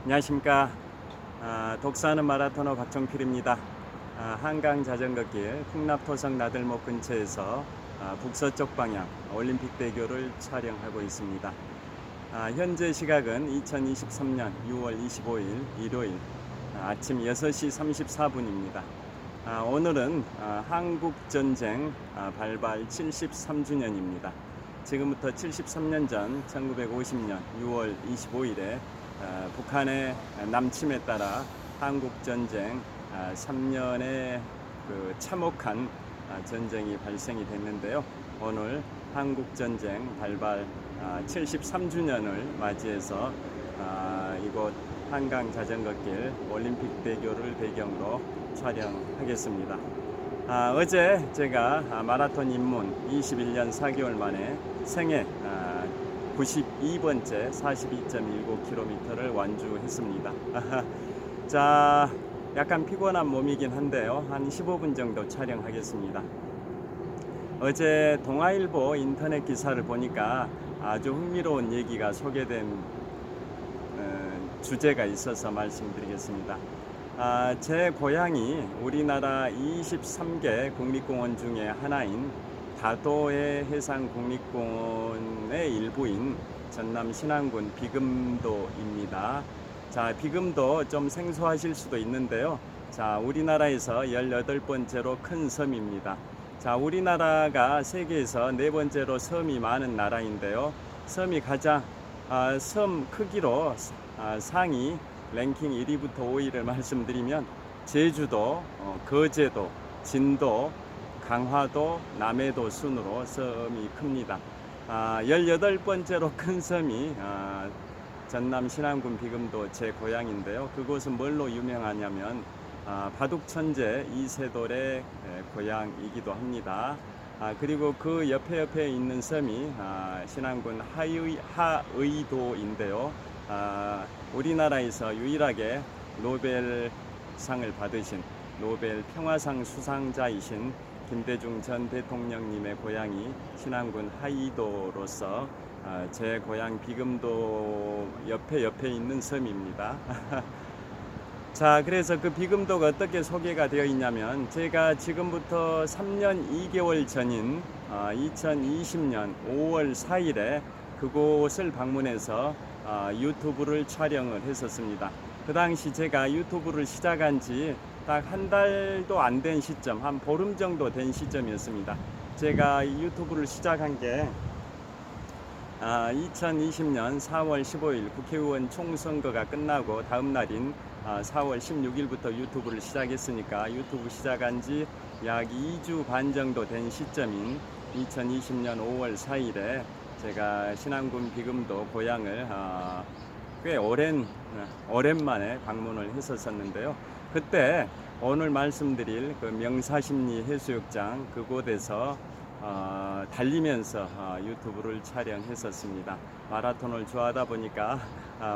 안녕하십니까. 독서하는 마라토너 박정필입니다. 한강 자전거길 풍납토성 나들목 근처에서 북서쪽 방향 올림픽대교를 촬영하고 있습니다. 현재 시각은 2023년 6월 25일 일요일 아침 6시 34분입니다. 오늘은 한국전쟁 발발 73주년입니다. 지금부터 73년 전 1950년 6월 25일에 북한의 남침에 따라 한국전쟁 3년의 그 참혹한 전쟁이 발생이 됐는데요. 오늘 한국전쟁 발발 73주년을 맞이해서 이곳 한강 자전거길 올림픽대교를 배경으로 촬영하겠습니다. 어제 제가 마라톤 입문 21년 4개월 만에 생애 92번째 42.19km를 완주했습니다. 자, 약간 피곤한 몸이긴 한데요. 한 15분 정도 촬영하겠습니다. 어제 동아일보 인터넷 기사를 보니까 아주 흥미로운 얘기가 소개된 주제가 있어서 말씀드리겠습니다. 제 고향이 우리나라 23개 국립공원 중에 하나인 다도해 해상국립공원의 일부인 전남 신안군 비금도입니다. 자, 비금도 좀 생소하실 수도 있는데요. 자, 우리나라에서 18번째로 큰 섬입니다. 자, 우리나라가 세계에서 4번째로 섬이 많은 나라인데요. 섬이 가장 섬 크기로 상위 랭킹 1위부터 5위를 말씀드리면 제주도, 거제도, 진도, 강화도, 남해도 순으로 섬이 큽니다. 18번째로 큰 섬이 전남 신안군 비금도 제 고향인데요. 그곳은 뭘로 유명하냐면 바둑천재 이세돌의 고향이기도 합니다. 그리고 그 옆에 있는 섬이 신안군 하의도인데요. 우리나라에서 유일하게 노벨상을 받으신 노벨 평화상 수상자이신 김대중 전 대통령님의 고향이 신안군 하의도로서 제 고향 비금도 옆에 있는 섬입니다. 자, 그래서 그 비금도가 어떻게 소개가 되어 있냐면 제가 지금부터 3년 2개월 전인 2020년 5월 4일에 그곳을 방문해서 유튜브를 촬영을 했었습니다. 그 당시 제가 유튜브를 시작한 지 딱 한 달도 안 된 시점, 한 보름 정도 된 시점이었습니다. 제가 유튜브를 시작한 게 2020년 4월 15일 국회의원 총선거가 끝나고 다음 날인 4월 16일부터 유튜브를 시작했으니까 유튜브 시작한 지 약 2주 반 정도 된 시점인 2020년 5월 4일에 제가 신안군 비금도 고향을 꽤 오랜만에 방문을 했었는데요. 그때 오늘 말씀드릴 그 명사심리 해수욕장 그곳에서 달리면서 유튜브를 촬영했었습니다. 마라톤을 좋아하다 보니까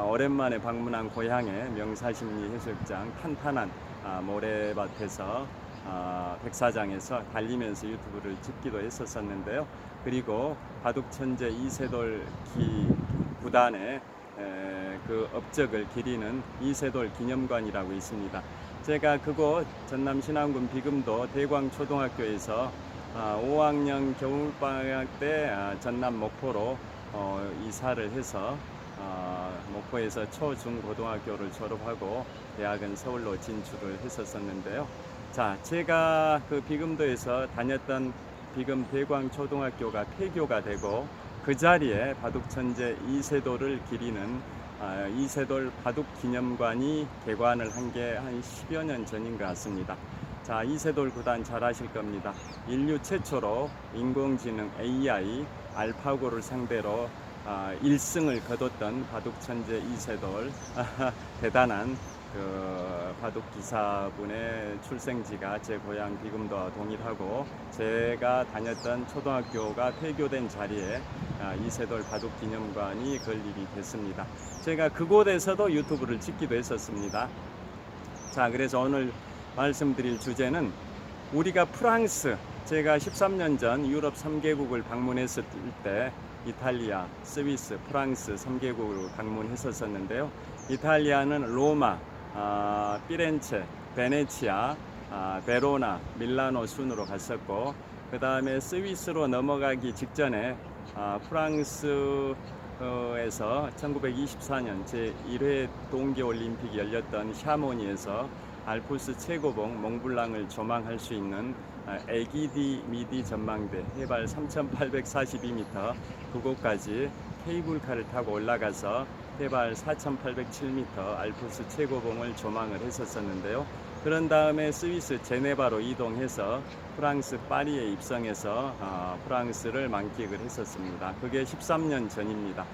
오랜만에 방문한 고향의 명사심리 해수욕장 탄탄한 모래밭에서 백사장에서 달리면서 유튜브를 찍기도 했었는데요. 그리고 바둑천재 이세돌 구단의 그 업적을 기리는 이세돌 기념관이라고 있습니다. 제가 그곳 전남 신안군 비금도 대광초등학교에서 5학년 겨울방학 때 전남 목포로 이사를 해서 목포에서 초, 중, 고등학교를 졸업하고 대학은 서울로 진출을 했었는데요. 자, 제가 그 비금도에서 다녔던 비금 대광초등학교가 폐교가 되고 그 자리에 바둑천재 이세돌을 기리는 이세돌 바둑기념관이 개관을 한 게 한 10여 년 전인 것 같습니다. 자, 이세돌 구단 잘 아실 겁니다. 인류 최초로 인공지능 AI 알파고를 상대로 1승을 거뒀던 바둑천재 이세돌 대단한 그 바둑 기사분의 출생지가 제 고향 비금도와 동일하고 제가 다녔던 초등학교가 폐교된 자리에 이세돌 바둑 기념관이 건립이 됐습니다. 제가 그곳에서도 유튜브를 찍기도 했었습니다. 자, 그래서 오늘 말씀드릴 주제는 우리가 프랑스, 제가 13년 전 유럽 3개국을 방문했을 때 이탈리아, 스위스, 프랑스 3개국을 방문했었는데요. 이탈리아는 로마, 피렌체, 베네치아, 베로나, 밀라노 순으로 갔었고, 그 다음에 스위스로 넘어가기 직전에 프랑스에서 1924년 제1회 동계올림픽이 열렸던 샤모니에서 알프스 최고봉 몽블랑을 조망할 수 있는 에기디 미디 전망대 해발 3,842m 그곳까지 케이블카를 타고 올라가서 해발 4,807m 알프스 최고봉을 조망을 했었는데요. 그런 다음에 스위스 제네바로 이동해서 프랑스 파리에 입성해서 프랑스를 만끽을 했었습니다. 그게 13년 전입니다.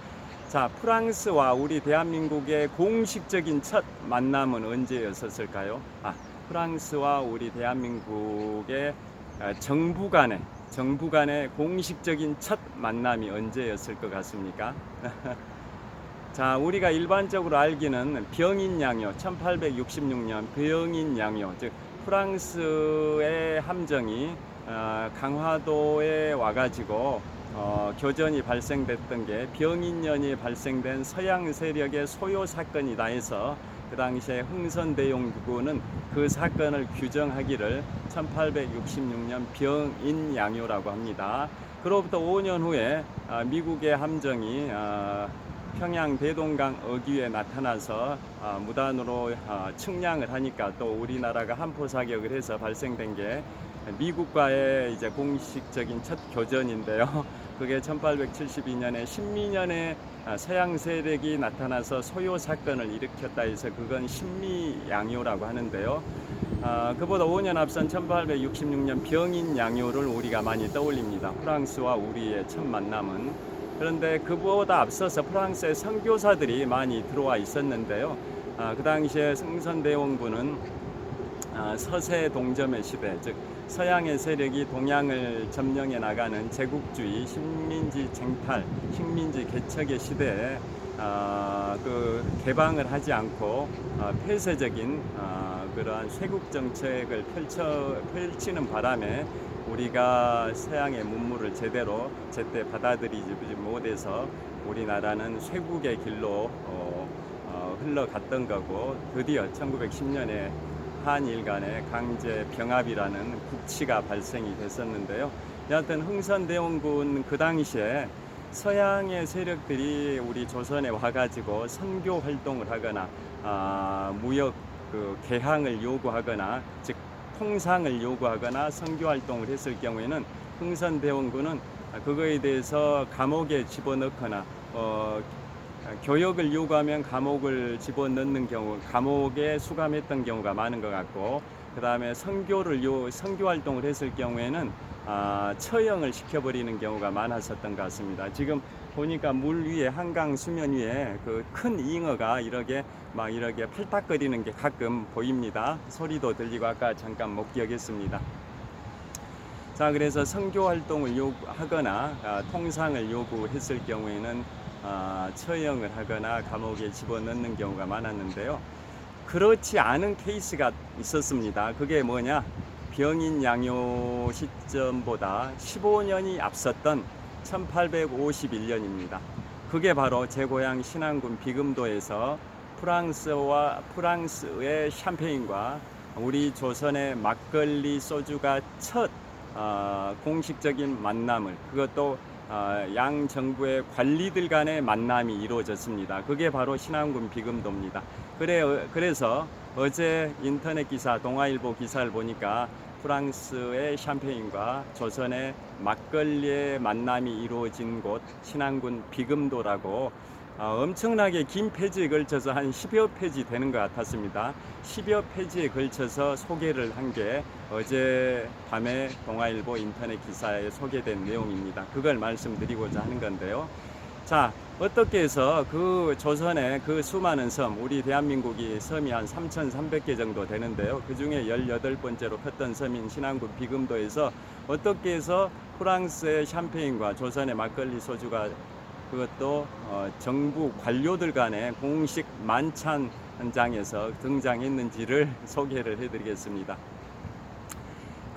자, 프랑스와 우리 대한민국의 공식적인 첫 만남은 언제였었을까요? 프랑스와 우리 대한민국의 정부 간의 공식적인 첫 만남이 언제였을 것 같습니까? 자, 우리가 일반적으로 알기는 병인양요, 1866년 병인양요, 즉 프랑스의 함정이 강화도에 와가지고 교전이 발생됐던 게 병인년이 발생된 서양 세력의 소요 사건이다 해서 그 당시에 흥선대원군은 그 사건을 규정하기를 1866년 병인양요라고 합니다. 그로부터 5년 후에 미국의 함정이 평양 대동강 어귀에 나타나서 무단으로 측량을 하니까 또 우리나라가 함포 사격을 해서 발생된 게 미국과의 이제 공식적인 첫 교전인데요. 그게 1872년에 신미년에 서양 세력이 나타나서 소요 사건을 일으켰다 해서 그건 신미양요라고 하는데요. 그보다 5년 앞선 1866년 병인양요를 우리가 많이 떠올립니다. 프랑스와 우리의 첫 만남은. 그런데 그보다 앞서서 프랑스의 선교사들이 많이 들어와 있었는데요. 그 당시에 흥선대원군은 서세 동점의 시대, 즉 서양의 세력이 동양을 점령해 나가는 제국주의, 식민지 쟁탈, 식민지 개척의 시대에 그 개방을 하지 않고 폐쇄적인 그러한 쇄국 정책을 펼치는 바람에 우리가 서양의 문물을 제때 받아들이지 못해서 우리나라는 쇄국의 길로 흘러갔던 거고, 드디어 1910년에 한일 간의 강제 병합이라는 국치가 발생이 됐었는데요. 여하튼 흥선대원군 그 당시에 서양의 세력들이 우리 조선에 와가지고 선교 활동을 하거나 무역 개항을 요구하거나, 즉 통상을 요구하거나 선교 활동을 했을 경우에는 흥선대원군은 그거에 대해서 감옥에 집어넣거나 교역을 요구하면 감옥을 집어넣는 경우, 감옥에 수감했던 경우가 많은 것 같고, 그 다음에 선교 활동을 했을 경우에는 처형을 시켜버리는 경우가 많았었던 것 같습니다. 지금 보니까 물 위에, 한강 수면 위에 그 큰 잉어가 이렇게 팔딱거리는 게 가끔 보입니다. 소리도 들리고 아까 잠깐 목격했습니다. 자, 그래서 선교 활동을 요구하거나 통상을 요구했을 경우에는 처형을 하거나 감옥에 집어넣는 경우가 많았는데요. 그렇지 않은 케이스가 있었습니다. 그게 뭐냐? 병인양요 시점보다 15년이 앞섰던 1851년입니다. 그게 바로 제 고향 신안군 비금도에서 프랑스의 샴페인과 우리 조선의 막걸리 소주가 첫 공식적인 만남을, 그것도 양 정부의 관리들 간의 만남이 이루어졌습니다. 그게 바로 신안군 비금도입니다. 그래서 어제 인터넷 기사, 동아일보 기사를 보니까 프랑스의 샴페인과 조선의 막걸리의 만남이 이루어진 곳 신안군 비금도라고 엄청나게 긴 페이지에 걸쳐서 한 10여 페이지 되는 것 같았습니다. 10여 페이지에 걸쳐서 소개를 한 게 어제 밤에 동아일보 인터넷 기사에 소개된 내용입니다. 그걸 말씀드리고자 하는 건데요. 자, 어떻게 해서 그 조선의 그 수많은 섬, 우리 대한민국이 섬이 한 3,300개 정도 되는데요. 그 중에 18번째로 컸던 섬인 신안군 비금도에서 어떻게 해서 프랑스의 샴페인과 조선의 막걸리 소주가, 그것도 정부 관료들 간의 공식 만찬 현장에서 등장했는지를 소개를 해드리겠습니다.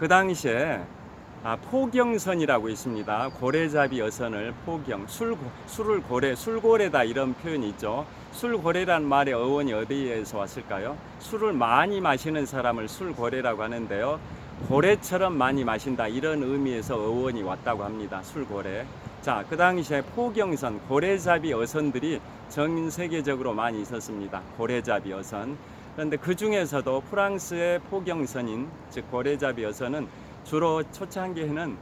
그 당시에 포경선이라고 있습니다. 고래잡이 어선을 포경, 술을 고래, 술고래다 이런 표현이 있죠. 술고래란 말의 어원이 어디에서 왔을까요? 술을 많이 마시는 사람을 술고래라고 하는데요. 고래처럼 많이 마신다 이런 의미에서 어원이 왔다고 합니다. 술고래. 자, 그 당시에 포경선, 고래잡이 어선들이 전 세계적으로 많이 있었습니다. 고래잡이 어선. 그런데 그 중에서도 프랑스의 포경선인, 즉 고래잡이 어선은 주로 초창기에는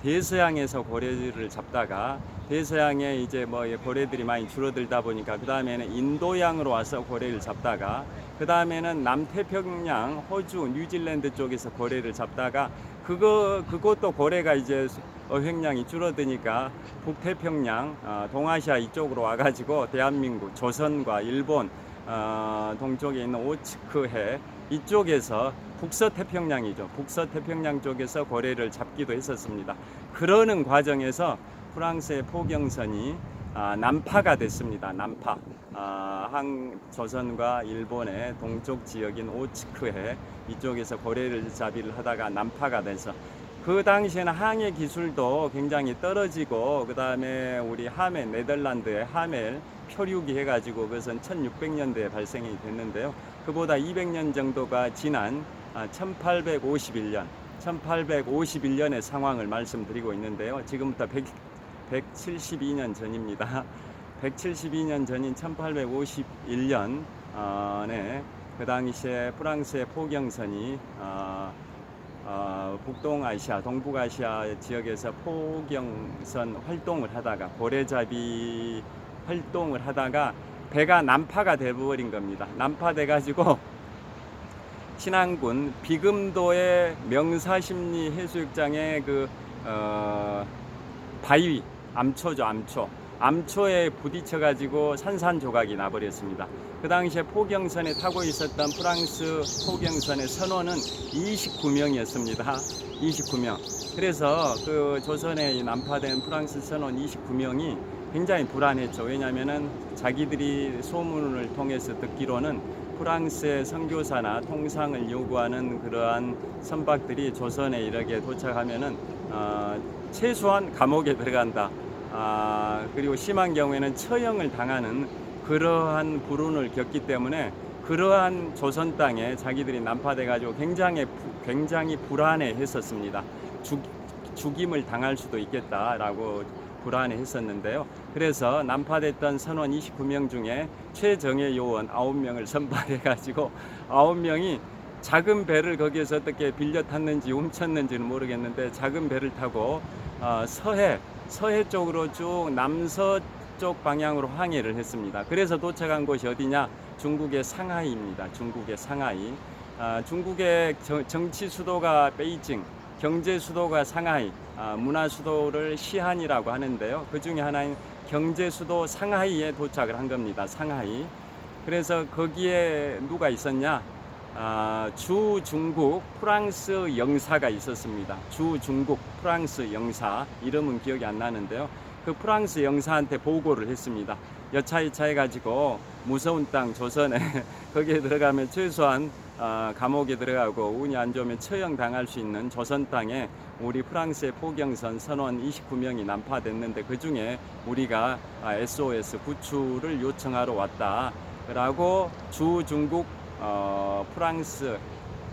대서양에서 고래를 잡다가 대서양에 이제 뭐 고래들이 많이 줄어들다 보니까 그 다음에는 인도양으로 와서 고래를 잡다가 그 다음에는 남태평양, 호주, 뉴질랜드 쪽에서 고래를 잡다가 그것도 고래가 이제 어획량이 줄어드니까 북태평양, 동아시아 이쪽으로 와가지고 대한민국, 조선과 일본 동쪽에 있는 오츠크해 이쪽에서 북서태평양이죠. 북서태평양 쪽에서 고래를 잡기도 했었습니다. 그러는 과정에서 프랑스의 포경선이 난파가 됐습니다. 난파. 조선과 일본의 동쪽 지역인 오츠크해 이쪽에서 고래를 잡이를 하다가 난파가 돼서 그 당시에는 항해 기술도 굉장히 떨어지고 그 다음에 우리 하멜, 네덜란드의 하멜 표류기 해가지고 그것은 1600년대에 발생이 됐는데요. 그보다 200년 정도가 지난 1851년의 상황을 말씀드리고 있는데요. 지금부터 172년 전입니다. 172년 전인 1851년에 그 당시에 프랑스의 포경선이 북동아시아, 동북아시아 지역에서 포경선 활동을 하다가 고래잡이 활동을 하다가 배가 난파가 돼버린 겁니다. 난파돼 가지고 신안군 비금도의 명사심리 해수욕장의 바위 암초죠. 암초에 부딪혀 가지고 산산조각이 나버렸습니다. 그 당시에 포경선에 타고 있었던 프랑스 포경선의 선원은 29명이었습니다. 29명. 그래서 그 조선에 난파된 프랑스 선원 29명이 굉장히 불안했죠. 왜냐하면은 자기들이 소문을 통해서 듣기로는 프랑스의 선교사나 통상을 요구하는 그러한 선박들이 조선에 이렇게 도착하면은 최소한 감옥에 들어간다. 그리고 심한 경우에는 처형을 당하는 그러한 불운을 겪기 때문에 그러한 조선 땅에 자기들이 난파돼 가지고 굉장히 불안해 했었습니다. 죽임을 당할 수도 있겠다라고 불안해 했었는데요. 그래서 난파됐던 선원 29명 중에 최정예 요원 9명을 선발해 가지고 9명이 작은 배를 거기에서 어떻게 빌려 탔는지 훔쳤는지는 모르겠는데 작은 배를 타고 서해 쪽으로 쭉 남서쪽 방향으로 항해를 했습니다. 그래서 도착한 곳이 어디냐? 중국의 상하이입니다. 중국의 상하이. 중국의 정치 수도가 베이징, 경제 수도가 상하이, 문화 수도를 시한이라고 하는데요. 그 중에 하나인 경제 수도 상하이에 도착을 한 겁니다. 상하이. 그래서 거기에 누가 있었냐? 주 중국 프랑스 영사가 있었습니다. 주 중국 프랑스 영사, 이름은 기억이 안 나는데요. 그 프랑스 영사한테 보고를 했습니다. 여차여차 해가지고 무서운 땅 조선에 거기에 들어가면 최소한 감옥에 들어가고 운이 안 좋으면 처형 당할 수 있는 조선 땅에 우리 프랑스의 포경선 선원 29명이 난파됐는데 그 중에 우리가 SOS 구출을 요청하러 왔다라고 주 중국 프랑스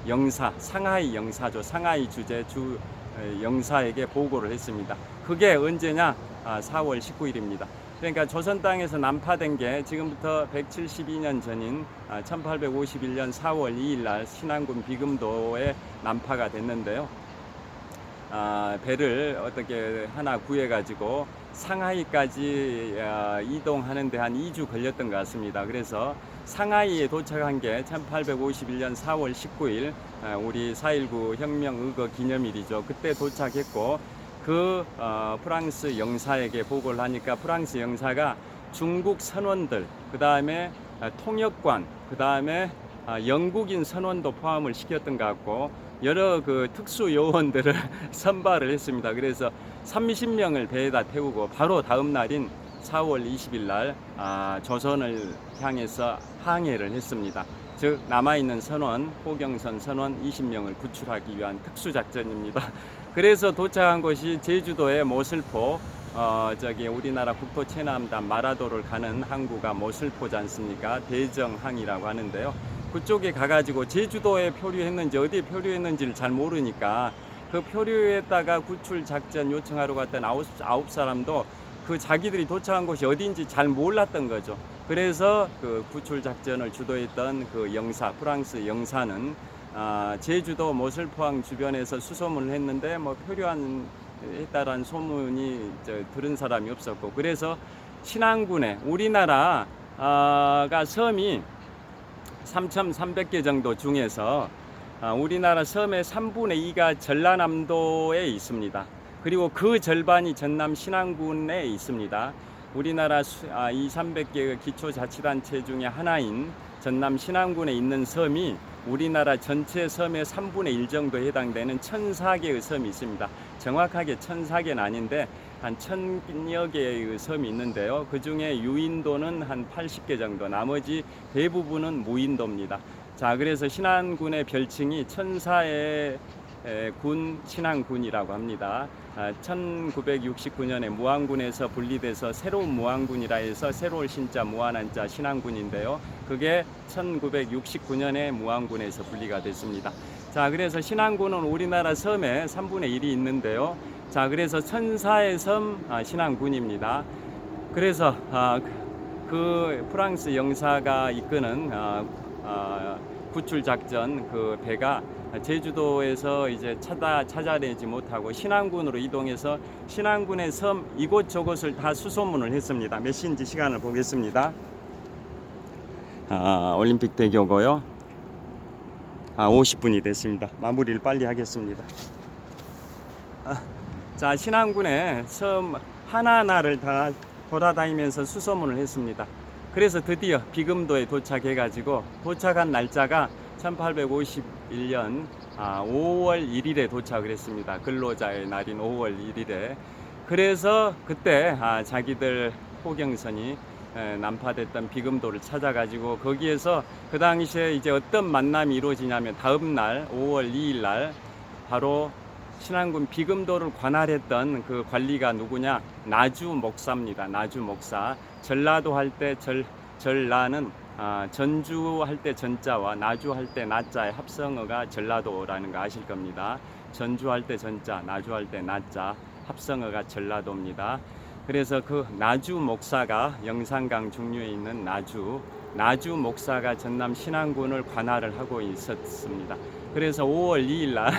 영사, 상하이 영사죠. 상하이 주재 주 영사에게 보고를 했습니다. 그게 언제냐? 4월 19일입니다. 그러니까 조선 땅에서 난파된 게 지금부터 172년 전인 1851년 4월 2일 날 신안군 비금도에 난파가 됐는데요. 배를 어떻게 하나 구해가지고 상하이까지 이동하는데 한 2주 걸렸던 것 같습니다. 그래서 상하이에 도착한 게 1851년 4월 19일 우리 4.19 혁명 의거 기념일이죠. 그때 도착했고 프랑스 영사에게 보고를 하니까 프랑스 영사가 중국 선원들, 그 다음에 통역관, 그 다음에 영국인 선원도 포함을 시켰던 것 같고 여러 특수 요원들을 선발을 했습니다. 그래서 30명을 배에다 태우고 바로 다음 날인 4월 20일 날 조선을 향해서 항해를 했습니다. 즉 남아있는 선원, 포경선 선원 20명을 구출하기 위한 특수작전입니다. 그래서 도착한 곳이 제주도의 모슬포, 저기 우리나라 국토 최남단 마라도를 가는 항구가 모슬포지 않습니까? 대정항이라고 하는데요. 그쪽에 가가지고 제주도에 표류했는지 어디에 표류했는지를 잘 모르니까 그 표류에다가 구출 작전 요청하러 갔던 아홉 사람도 그 자기들이 도착한 곳이 어디인지 잘 몰랐던 거죠. 그래서 그 구출 작전을 주도했던 그 영사, 프랑스 영사는 제주도 모슬포항 주변에서 수소문을 했는데 뭐 표류한 했다라는 소문이 들은 사람이 없었고, 그래서 신안군에 우리나라가 섬이 3,300개 정도 중에서 우리나라 섬의 3분의 2가 전라남도에 있습니다. 그리고 그 절반이 전남 신안군에 있습니다. 우리나라 2,300개의 기초자치단체 중에 하나인 전남 신안군에 있는 섬이 우리나라 전체 섬의 3분의 1 정도에 해당되는 1,004개의 섬이 있습니다. 정확하게 1,004개는 아닌데 한 1,000여 개의 섬이 있는데요. 그 중에 유인도는 한 80개 정도, 나머지 대부분은 무인도입니다. 자, 그래서 신안군의 별칭이 1,004의 군 신안군이라고 합니다. 1969년에 무안군에서 분리돼서 새로운 무안군이라 해서 새로울 신자 무안한자 신안군인데요. 그게 1969년에 무안군에서 분리가 됐습니다. 자, 그래서 신안군은 우리나라 섬의 3분의 1이 있는데요. 자, 그래서 1,004의 섬 신안군입니다. 그래서 그 프랑스 영사가 이끄는 구출 작전 그 배가 제주도에서 이제 찾아내지 못하고 신안군으로 이동해서 신안군의 섬 이곳저곳을 다 수소문을 했습니다. 몇 시인지 시간을 보겠습니다. 올림픽대교고요. 50분이 됐습니다. 마무리를 빨리 하겠습니다. 자, 신안군의 섬 하나하나를 다 돌아다니면서 수소문을 했습니다. 그래서 드디어 비금도에 도착해가지고 도착한 날짜가 1851년 5월 1일에 도착을 했습니다. 근로자의 날인 5월 1일에. 그래서 그때 자기들 포경선이 난파됐던 비금도를 찾아가지고 거기에서 그 당시에 이제 어떤 만남이 이루어지냐면 다음 날 5월 2일 날 바로 신안군 비금도를 관할했던 그 관리가 누구냐? 나주 목사입니다. 나주 목사. 전라도 할 때 전라는 전주할 때 전자와 나주할 때 나자의 합성어가 전라도라는 거 아실 겁니다. 전주할 때 전자, 나주할 때 나자, 합성어가 전라도입니다. 그래서 그 나주 목사가 영산강 중류에 있는 나주 목사가 전남 신안군을 관할을 하고 있었습니다. 그래서 5월 2일 날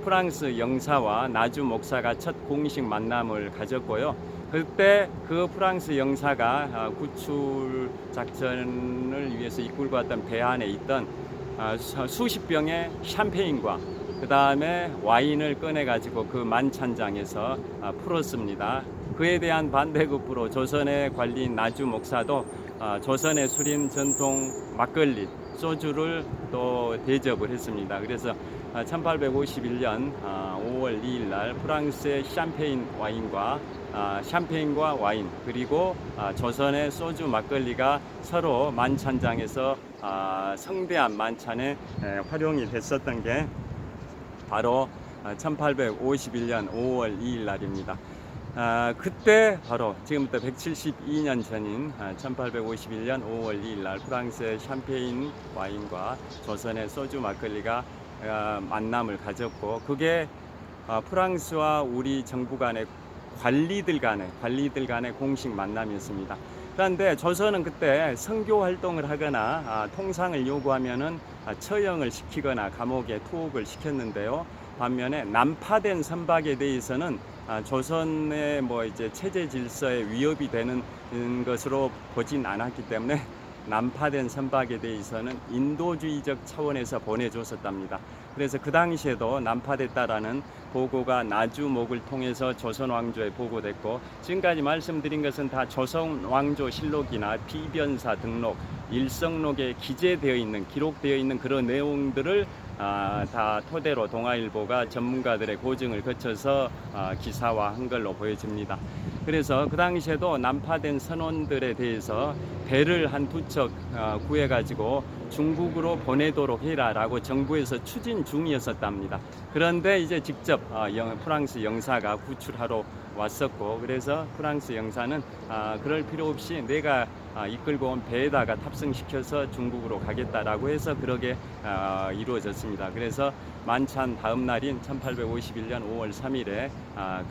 프랑스 영사와 나주 목사가 첫 공식 만남을 가졌고요. 그때 그 프랑스 영사가 구출 작전을 위해서 이끌고 왔던 배 안에 있던 수십 병의 샴페인과 그 다음에 와인을 꺼내가지고 그 만찬장에서 풀었습니다. 그에 대한 반대급부로 조선의 관리인 나주 목사도 조선의 술인 전통 막걸리, 소주를 또 대접을 했습니다. 그래서 1851년 5월 2일 날 프랑스의 샴페인과 와인 그리고 조선의 소주 막걸리가 서로 만찬장에서 성대한 만찬에 활용이 됐었던 게 바로 1851년 5월 2일 날입니다. 그때 바로 지금부터 172년 전인 1851년 5월 2일 날 프랑스의 샴페인 와인과 조선의 소주 막걸리가 만남을 가졌고, 그게 프랑스와 우리 정부 간의 관리들 간의 공식 만남이었습니다. 그런데 조선은 그때 선교 활동을 하거나 통상을 요구하면은 처형을 시키거나 감옥에 투옥을 시켰는데요. 반면에 난파된 선박에 대해서는 조선의 뭐 이제 체제 질서에 위협이 되는 것으로 보진 않았기 때문에 난파된 선박에 대해서는 인도주의적 차원에서 보내줬었답니다. 그래서 그 당시에도 난파됐다라는 보고가 나주목을 통해서 조선왕조에 보고됐고, 지금까지 말씀드린 것은 다 조선왕조실록이나 비변사 등록, 일성록에 기록되어 있는 그런 내용들을 다 토대로 동아일보가 전문가들의 고증을 거쳐서 기사화한 걸로 보여집니다. 그래서 그 당시에도 난파된 선원들에 대해서 배를 한 두 척 구해가지고 중국으로 보내도록 해라라고 정부에서 추진 중이었었답니다. 그런데 이제 직접 프랑스 영사가 구출하러 왔었고, 그래서 프랑스 영사는 그럴 필요 없이 내가 이끌고 온 배에다가 탑승시켜서 중국으로 가겠다라고 해서 그렇게 이루어졌습니다. 그래서 만찬 다음 날인 1851년 5월 3일에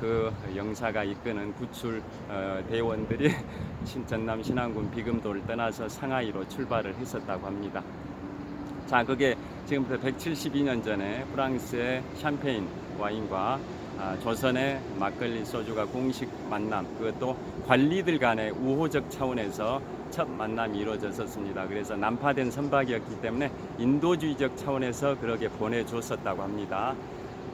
그 영사가 이끄는 구출 대원들이 전남 신안군 비금도를 떠나서 상하이로 출발을 했었다고 합니다. 자, 그게 지금부터 172년 전에 프랑스의 샴페인 와인과 조선의 막걸리 소주가 공식 만남, 그것도 관리들 간의 우호적 차원에서 첫 만남이 이루어졌었습니다. 그래서 난파된 선박이었기 때문에 인도주의적 차원에서 그렇게 보내줬었다고 합니다.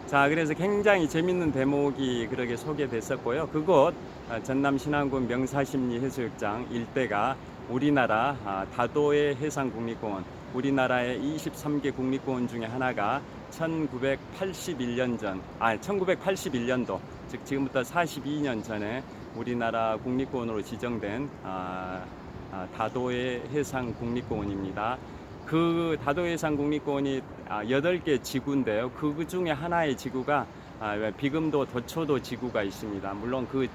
자, 그래서 굉장히 재밌는 대목이 그렇게 소개됐었고요. 그곳 전남 신안군 명사심리 해수욕장 일대가 우리나라 다도해 해상국립공원, 우리나라의 23개 국립공원 중에 하나가 1981년도, 즉 지금부터 42년 전에 우리나라 국립공원으로 지정된 다도해 해상국립공원입니다. 그 다도해상국립공원이 8개 지구인데요. 그 중에 하나의 지구가 비금도 도초도 지구가 있습니다. 물론 그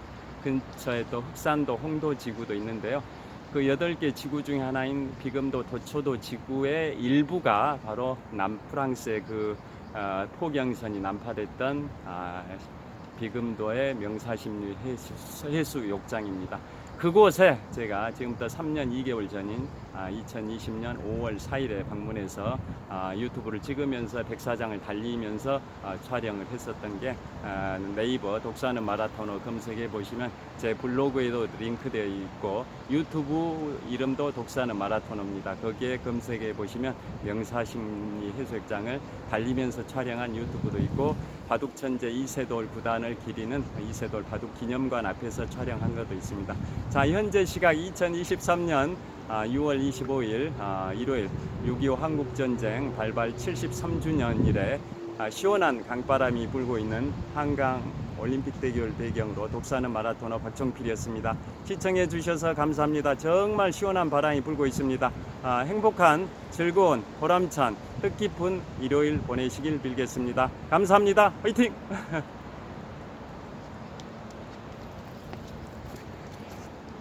근처에 또 흑산도 홍도 지구도 있는데요. 그 8개 지구 중에 하나인 비금도 도초도 지구의 일부가 바로 남프랑스의 그 포경선이 난파됐던 비금도의 명사심리 해수욕장입니다. 그곳에 제가 지금부터 3년 2개월 전인 2020년 5월 4일에 방문해서 유튜브를 찍으면서 백사장을 달리면서 촬영을 했었던 게 네이버 독서하는 마라토너 검색해 보시면 제 블로그에도 링크되어 있고 유튜브 이름도 독서하는 마라토너입니다. 거기에 검색해 보시면 명사심리 해수욕장을 달리면서 촬영한 유튜브도 있고 바둑천재 이세돌 구단을 기리는 이세돌 바둑기념관 앞에서 촬영한 것도 있습니다. 자, 현재 시각 2023년 6월 25일 일요일 6.25 한국전쟁 발발 73주년일에 시원한 강바람이 불고 있는 한강 올림픽대교를 배경으로 독서하는 마라토너 박종필이었습니다. 시청해 주셔서 감사합니다. 정말 시원한 바람이 불고 있습니다. 행복한, 즐거운, 보람찬, 뜻깊은 일요일 보내시길 빌겠습니다. 감사합니다. 화이팅!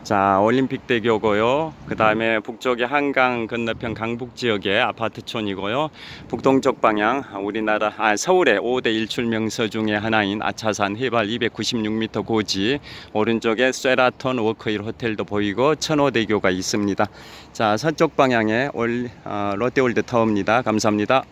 자, 올림픽대교고요. 그 다음에 북쪽에 한강 건너편 강북 지역의 아파트촌이고요. 북동쪽 방향 우리나라 서울의 5대 일출 명소 중에 하나인 아차산 해발 296m 고지, 오른쪽에 쉐라톤 워크힐 호텔도 보이고 천호대교가 있습니다. 자, 서쪽 방향에 롯데월드 타워입니다. 감사합니다.